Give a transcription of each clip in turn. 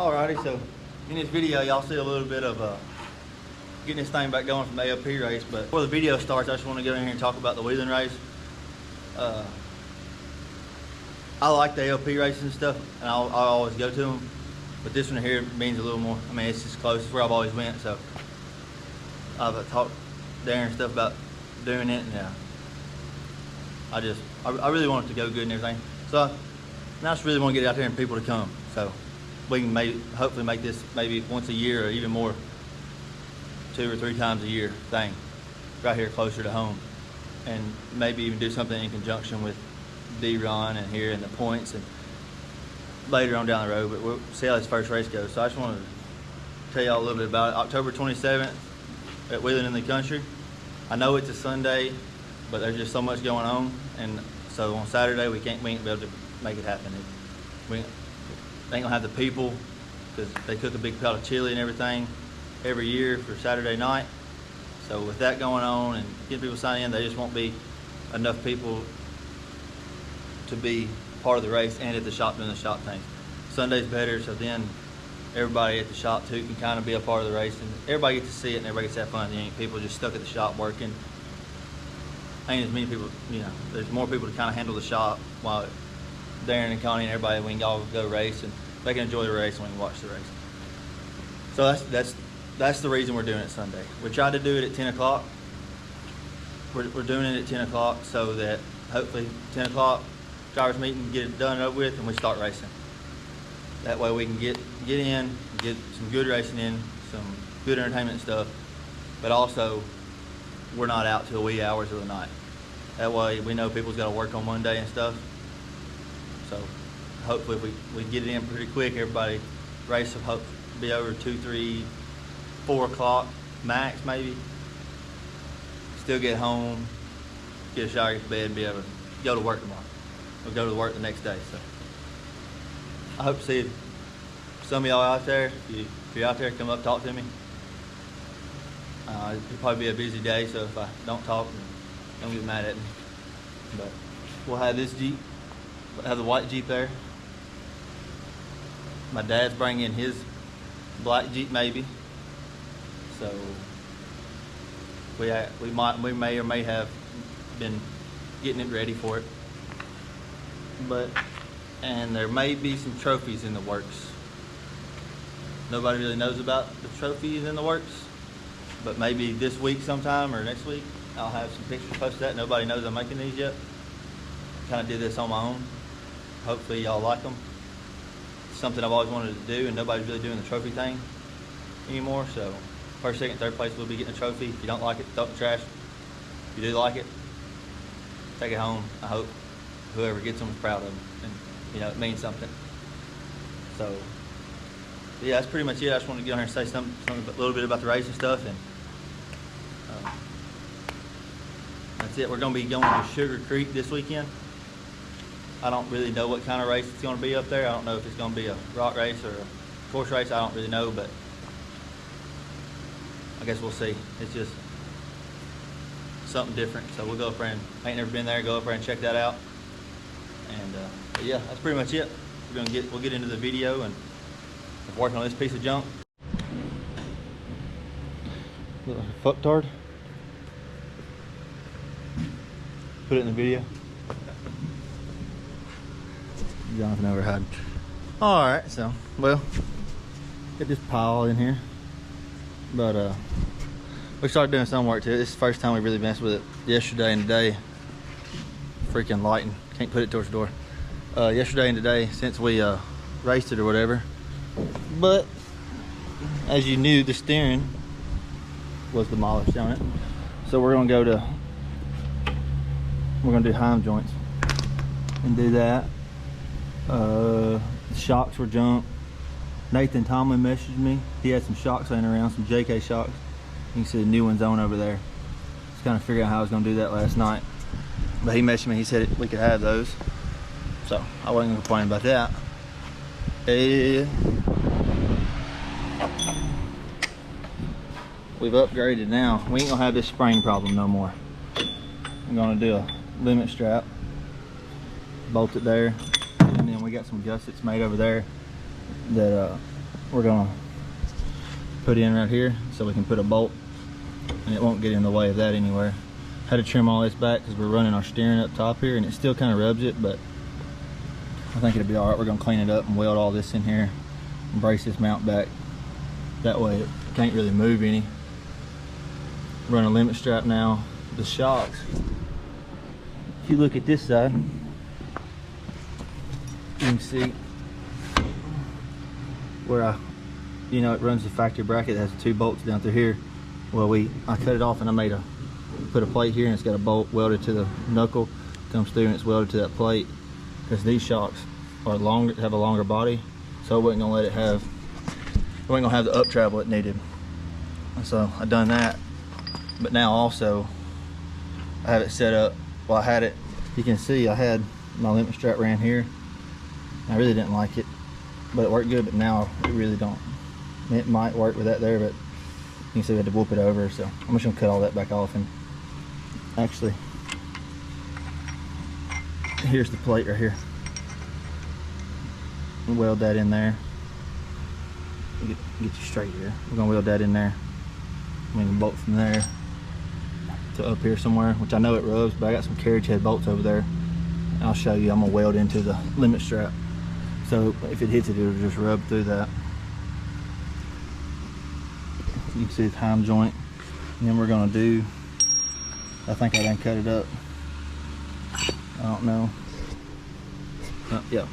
Alrighty, so in this video y'all see a little bit of getting this thing back going from the ALP race, but before the video starts I just want to go in here and talk about the Wheeling race. I like the ALP races and stuff, and I always go to them, but this one here means a little more. I mean, it's just close, it's where I've always went, so I've talked to Darren and stuff about doing it, and I really want it to go good and everything. So now I just really want to get it out there and people to come, so we can hopefully make this maybe once a year or even more, 2 or 3 times a year thing right here closer to home, and maybe even do something in conjunction with D-Ron and here and the points and later on down the road, but we'll see how this first race goes. So I just wanted to tell y'all a little bit about it. October 27th at Wheeling in the Country. I know it's a Sunday, but there's just so much going on, and so on Saturday we ain't be able to make it happen. We ain't gonna have the people because they cook a big pot of chili and everything every year for Saturday night. So with that going on and getting people signed in, there just won't be enough people to be part of the race and at the shop doing the shop things. Sunday's better, so then everybody at the shop too can kind of be a part of the race, and everybody gets to see it and everybody gets to have fun. There ain't people just stuck at the shop working. Ain't as many people, you know, there's more people to kind of handle the shop while Darren and Connie and everybody, we can all go race and they can enjoy the race and we can watch the race. So that's the reason we're doing it Sunday. We tried to do it at 10 o'clock. We're doing it at 10 o'clock so that hopefully 10 o'clock drivers meeting, get it done and over with, and we start racing. That way we can get in, get some good racing in, some good entertainment and stuff, but also we're not out till wee hours of the night. That way we know people's got to work on Monday and stuff. So hopefully if we get it in pretty quick, everybody race will hope be over 2, 3, 4 o'clock max maybe. Still get home, get a shower, get to bed, and be able to go to work tomorrow. We'll go to work the next day. So I hope to see some of y'all out there. If you're out there, come up, talk to me. It'll probably be a busy day, so if I don't talk, don't get mad at me. But we'll have this Jeep, we'll have the white Jeep there. My dad's bringing his black Jeep maybe. So we may or may have been getting it ready for it. And there may be some trophies in the works. Nobody really knows about the trophies in the works, but maybe this week sometime or next week I'll have some pictures posted. That nobody knows I'm making these yet. Kind of did this on my own. Hopefully y'all like them. It's something I've always wanted to do, and nobody's really doing the trophy thing anymore. So first, second, third place will be getting a trophy. If you don't like it, throw it in the trash. If you do like it, take it home. I hope whoever gets them is proud of them, and you know it means something. So yeah, that's pretty much it. I just wanted to get on here and say something a little bit about the race and stuff, and that's it. We're going to be going to Sugar Creek this weekend. I don't really know what kind of race it's going to be up there. I don't know if it's going to be a rock race or a course race. I don't really know, but I guess we'll see. It's just something different, so we'll go up there and ain't never been there. Go up there and check that out. And but yeah, that's pretty much it. We'll get into the video and working on this piece of junk. Little fucktard. Put it in the video. Jonathan over hiding. All right, so well, get this pile in here, but we started doing some work to it. This is the first time we really messed with it. Yesterday and today, freaking lighting. Can't put it towards the door. Yesterday and today, since we raced it or whatever. But as you knew, the steering was demolished on it. So we're gonna do Heim joints and do that. The shocks were junk. Nathan Tomlin messaged me. He had some shocks laying around, some JK shocks. You can see the new one's on over there. Just kind of figuring out how I was gonna do that last night. But he messaged me, he said we could have those. So I wasn't gonna complain about that. We've upgraded now. We ain't gonna have this spring problem no more. I'm gonna do a limit strap, bolt it there, and then we got some gussets made over there that we're gonna put in right here so we can put a bolt and it won't get in the way of that anywhere. Had to trim all this back because we're running our steering up top here and it still kind of rubs it, but I think it'll be all right. We're gonna clean it up and weld all this in here and brace this mount back. That way it can't really move any. Run a limit strap now. The shocks, if you look at this side, you can see where it runs the factory bracket that has 2 bolts down through here. Well, I cut it off and I put a plate here and it's got a bolt welded to the knuckle, comes through and it's welded to that plate because these shocks are longer, have a longer body, so it wasn't gonna have the up travel it needed. So I done that, but now also I have it set up. Well, I had it, you can see I had my limit strap ran here. I really didn't like it, but it worked good, but now it really don't. It might work with that there, but you can see we had to whoop it over, so I'm just gonna cut all that back off. And actually, here's the plate right here. Weld that in there. Get you straight here. We're gonna weld that in there. We can bolt from there to up here somewhere, which I know it rubs, but I got some carriage head bolts over there. I'll show you. I'm gonna weld into the limit strap, so if it hits it, it'll just rub through that. You can see the time joint, and then we're gonna do, I think I done cut it up, I don't know. Yep.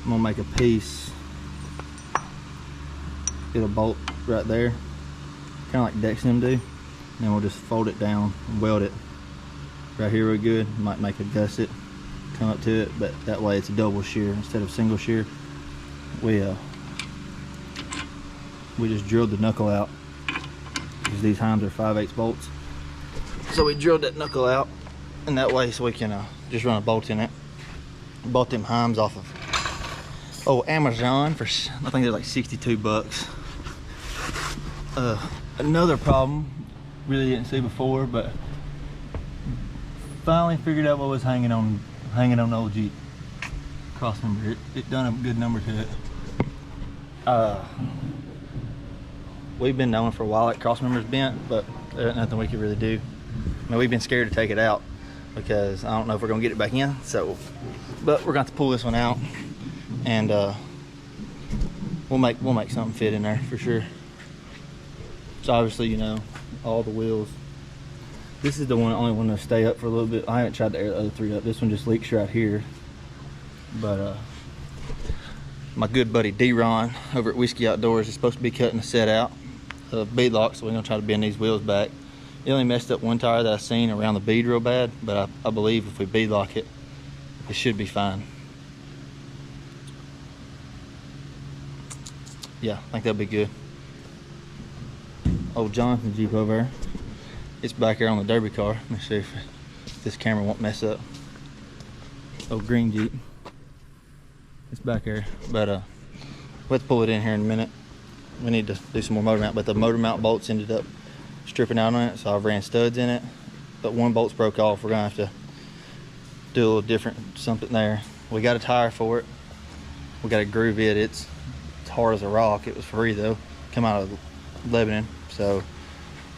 I'm gonna make a piece, get a bolt right there, kind of like Dex and them do, and then we'll just fold it down and weld it right here real good. Might make a gusset come up to it, but that way it's a double shear instead of single shear. We just drilled the knuckle out because these Heims are 5/8 bolts. So we drilled that knuckle out, and that way so we can just run a bolt in it. Bought them Heims off of Amazon for, I think they're like 62 bucks. Another problem, really didn't see before, but finally figured out what was hanging on the old Jeep cross member. It done a good number to it. We've been knowing for a while that cross member's bent, but there's nothing we could really do. I mean, we've been scared to take it out because I don't know if we're gonna get it back in. So, but we're going to have to pull this one out, and we'll make something fit in there for sure. So obviously, all the wheels. This is the only one to stay up for a little bit. I haven't tried to air the other 3 up. This one just leaks right here. But my good buddy D-Ron over at Whiskey Outdoors is supposed to be cutting the set out of bead lock, so we're gonna try to bend these wheels back. It only messed up one tire that I seen around the bead real bad, but I believe if we bead lock it, it should be fine. Yeah, I think that'll be good. Old Johnson Jeep over there. It's back here on the derby car. Let me see if this camera won't mess up. Old green Jeep. It's back here, but we'll have to pull it in here in a minute. We need to do some more motor mount, but the motor mount bolts ended up stripping out on it, so I've ran studs in it, but one bolt's broke off. We're gonna have to do a little different something there. We got a tire for it. We got to groove it. It's hard as a rock. It was free though, come out of Lebanon. So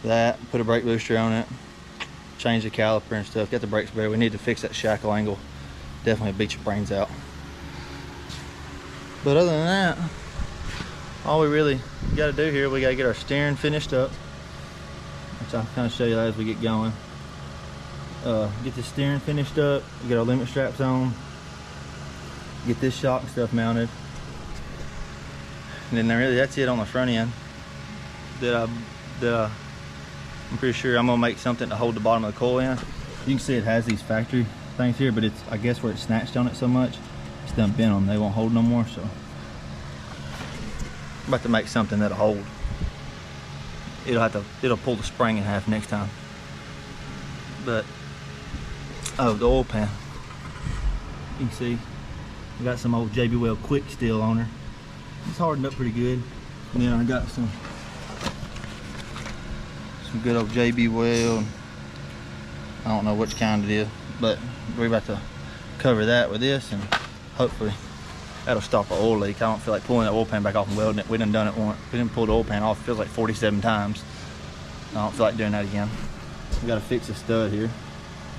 that, put a brake booster on it, change the caliper and stuff, got the brakes better. We need to fix that shackle angle. Definitely beat your brains out. But other than that, all we really got to do here, we got to get our steering finished up, which I'll kind of show you that as we get going. Get the steering finished up, get our limit straps on, get this shock and stuff mounted, and then really that's it on the front end. I'm pretty sure I'm gonna make something to hold the bottom of the coil in. You can see it has these factory things here, but it's, I guess where it's snatched on it so much, it's done bent them. They won't hold no more, so I'm about to make something that'll hold. It'll pull the spring in half next time. But the oil pan, you can see I got some old JB Weld Quick Steel on her. It's hardened up pretty good. And then I got some good old JB Weld. I don't know which kind it is, but we're about to cover that with this, and hopefully that'll stop an oil leak. I don't feel like pulling that oil pan back off and welding it. We done it once. We didn't pull the oil pan off. It feels like 47 times. I don't feel like doing that again. We gotta fix the stud here.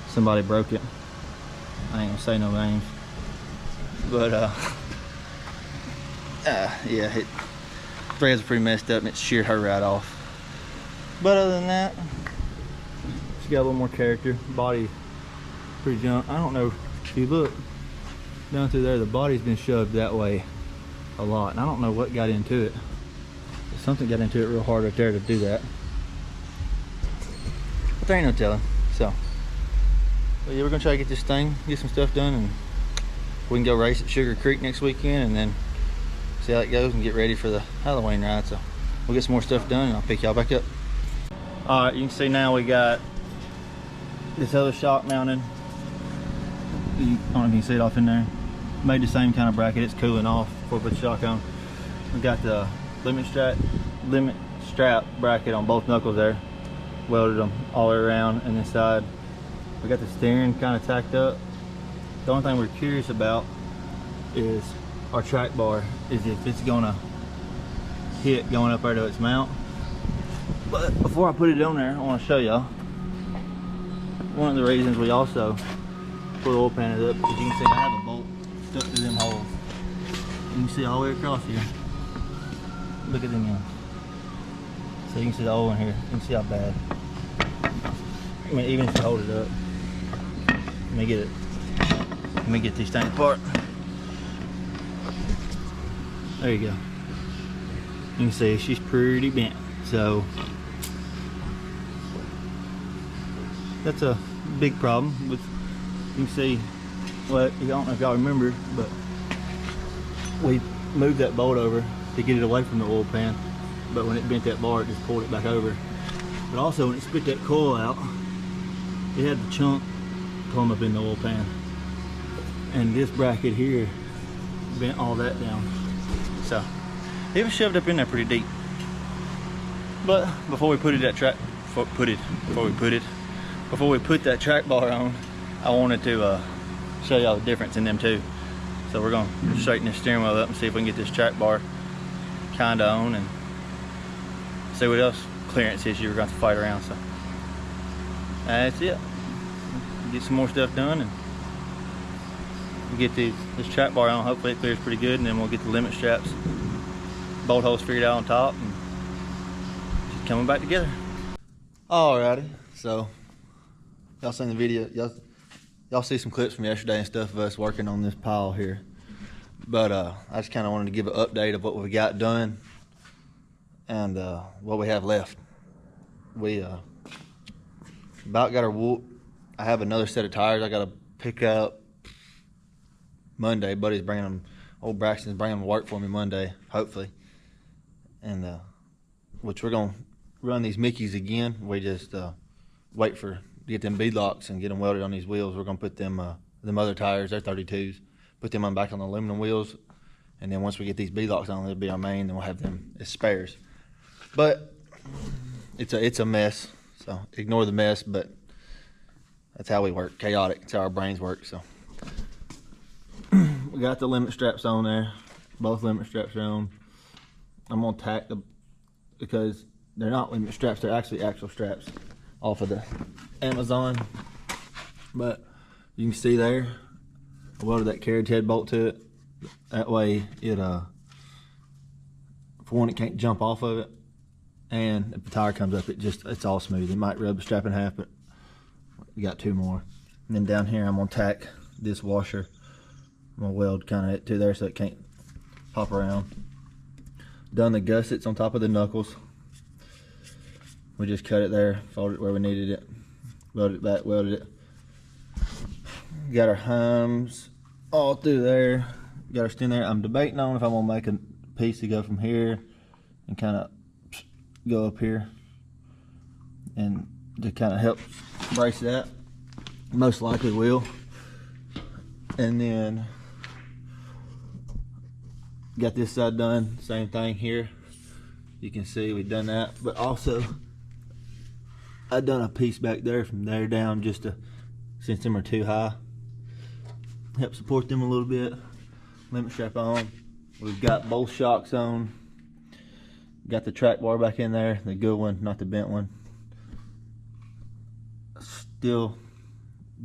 Somebody broke it. I ain't gonna say no names. But yeah, threads are pretty messed up and it sheared her right off. But other than that, she got a little more character. Body pretty junk. I don't know if you look down through there, the body's been shoved that way a lot, and I don't know what got into it. Something got into it real hard right there to do that. But there ain't no telling. So yeah, we're gonna try to get this thing, get some stuff done, and we can go race at Sugar Creek next weekend, and then see how it goes and get ready for the Halloween ride. So we'll get some more stuff done and I'll pick y'all back up. All right, you can see now we got this other shock mounted. I don't know if you can see it off in there. Made the same kind of bracket. It's cooling off before we put the shock on. We got the limit strap bracket on both knuckles there. Welded them all the way around, and this side we got the steering kind of tacked up. The only thing we're curious about is our track bar, is if it's gonna hit going up there to its mount. But before I put it on there, I want to show y'all one of the reasons we also put oil pan it up. As you can see, I have a bolt stuck through them holes. You can see all the way across here. Look at them ends. So you can see the oil in here. You can see how bad. I mean, even if you hold it up. Let me get these things apart. There you go. You can see she's pretty bent. So that's a big problem with, you can see, well, I don't know if y'all remember, but we moved that bolt over to get it away from the oil pan, but when it bent that bar, it just pulled it back over. But also when it spit that coil out, it had the chunk come up in the oil pan, and this bracket here bent all that down. So it was shoved up in there pretty deep. But before we put that track bar on, I wanted to show y'all the difference in them two. So we're gonna straighten this steering wheel up and see if we can get this track bar kinda on, and see what else clearance issue we're gonna have to fight around. So that's it. Get some more stuff done and get this track bar on. Hopefully it clears pretty good, and then we'll get the limit straps, bolt holes figured out on top, and just coming back together. Alrighty, so y'all seen the video, y'all see some clips from yesterday and stuff of us working on this pile here, but I just kind of wanted to give an update of what we got done and what we have left. We about got our wool. I have another set of tires I gotta pick up Monday. Buddy's bringing them, old Braxton's bringing them to work for me Monday, hopefully, and which we're gonna run these Mickeys again. We just wait to get them bead locks and get them welded on these wheels. We're gonna put them other tires, they're 32s, put them on back on the aluminum wheels, and then once we get these bead locks on, they'll be our main. Then we'll have them as spares. But it's a mess, so ignore the mess. But that's how we work, chaotic. It's how our brains work. So we got the limit straps on there. Both limit straps are on. I'm gonna tack them because they're not limit straps, they're actually actual straps off of the Amazon. But you can see there, I welded that carriage head bolt to it. That way it for one, it can't jump off of it, and if the tire comes up, it's all smooth. It might rub the strap in half, but we got two more. And then down here I'm gonna tack this washer. I'm gonna weld kind of to there so it can't pop around. Done the gussets on top of the knuckles. We just cut it there, folded it where we needed it, welded it back, welded it. Got our heims all through there. Got our stem there. I'm debating on if I'm gonna make a piece to go from here and kind of go up here and to kind of help brace that. Most likely will. And then got this side done, same thing here. You can see we've done that, but also I done a piece back there from there down just to, since them are too high, help support them a little bit. limit strap on. We've got both shocks on. Got the track bar back in there, the good one, not the bent one. Still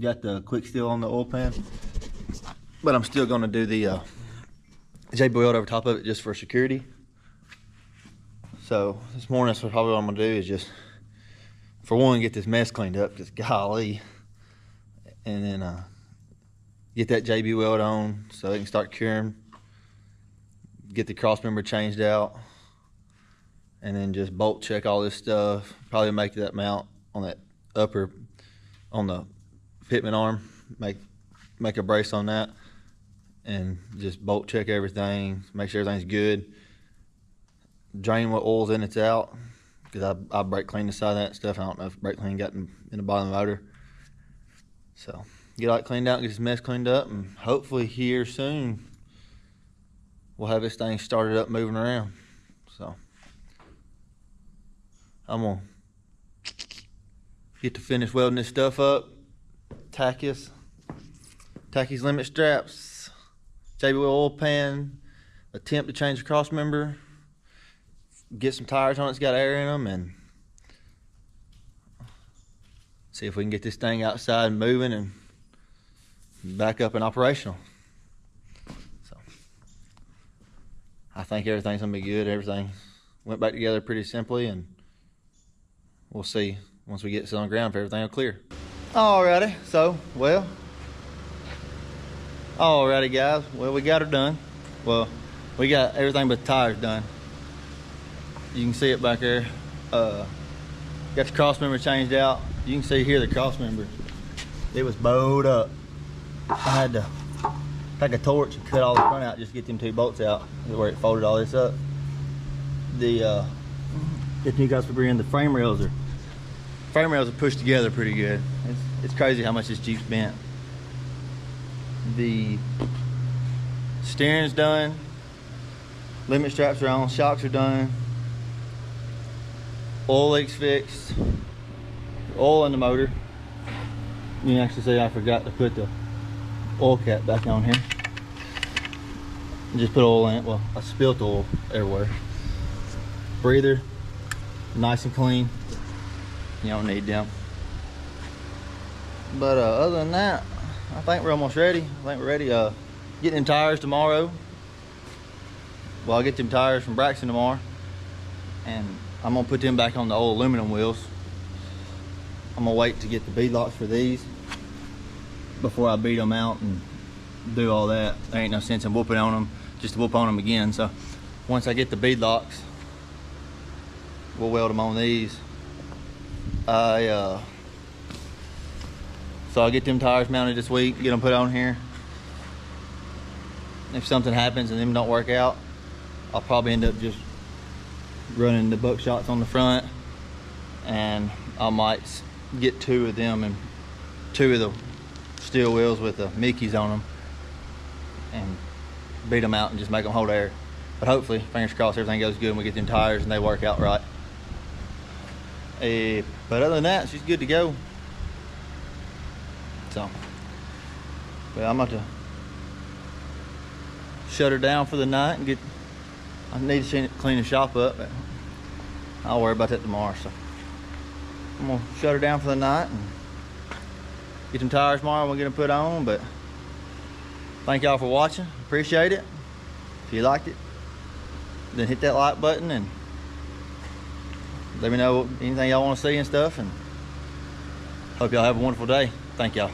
got the quick seal on the oil pan, but I'm still gonna do the JB weld over top of it just for security. So this morning, that's probably what I'm gonna do is just, for one, get this mess cleaned up, because golly, and then get that JB weld on so they can start curing, get the cross member changed out, and then just bolt check all this stuff. Probably make that mount on that upper, on the pitman arm, make a brace on that, and just bolt check everything, make sure everything's good. Drain what oil's in, it's out, because I brake cleaned the side of that stuff. I don't know if brake clean got in the bottom of the motor. So get all that cleaned out, get this mess cleaned up, and hopefully here soon we'll have this thing started up moving around. So I'm gonna get to finish welding this stuff up. Tacky's limit straps, JB oil pan, attempt to change the cross member, get some tires on it, it's got air in them, and see if we can get this thing outside and moving and back up and operational. So I think everything's gonna be good. Everything went back together pretty simply, and we'll see once we get this on the ground if everything will clear. Alrighty, so alrighty guys, well, we got her done. Well, we got everything but the tires done. You can see it back there. Got the cross member changed out. You can see here the cross member, it was bowed up. I had to take a torch and cut all the front out just to get them two bolts out where it folded all this up. The if you guys remember, the frame rails are pushed together pretty good. It's crazy how much this Jeep's bent. The steering's done, limit straps are on, shocks are done, oil leaks fixed, oil in the motor. You can actually see I forgot to put the oil cap back on here. Just put oil in it. Well, I spilled oil everywhere. Breather, nice and clean. You don't need them. But other than that, I think we're almost ready. I think we're ready. Getting them tires tomorrow. Well, I'll get them tires from Braxton tomorrow, and I'm gonna put them back on the old aluminum wheels. I'm gonna wait to get the bead locks for these before I beat them out and do all that. There ain't no sense in whooping on them just to whoop on them again. So once I get the bead locks, we'll weld them on these. So I'll get them tires mounted this week, get them put on here. If something happens and them don't work out, I'll probably end up just running the buckshots on the front, and I might get two of them and two of the steel wheels with the Mickeys on them and beat them out and just make them hold air. But hopefully, fingers crossed, everything goes good and we get them tires and they work out right. But other than that, she's good to go. So, well, I'm about to shut her down for the night and I need to clean the shop up, but I'll worry about that tomorrow. So I'm gonna shut her down for the night and get them tires tomorrow. We'll get them put on. But thank y'all for watching. Appreciate it. If you liked it, then hit that like button and let me know anything y'all want to see and stuff. And hope y'all have a wonderful day. Thank y'all.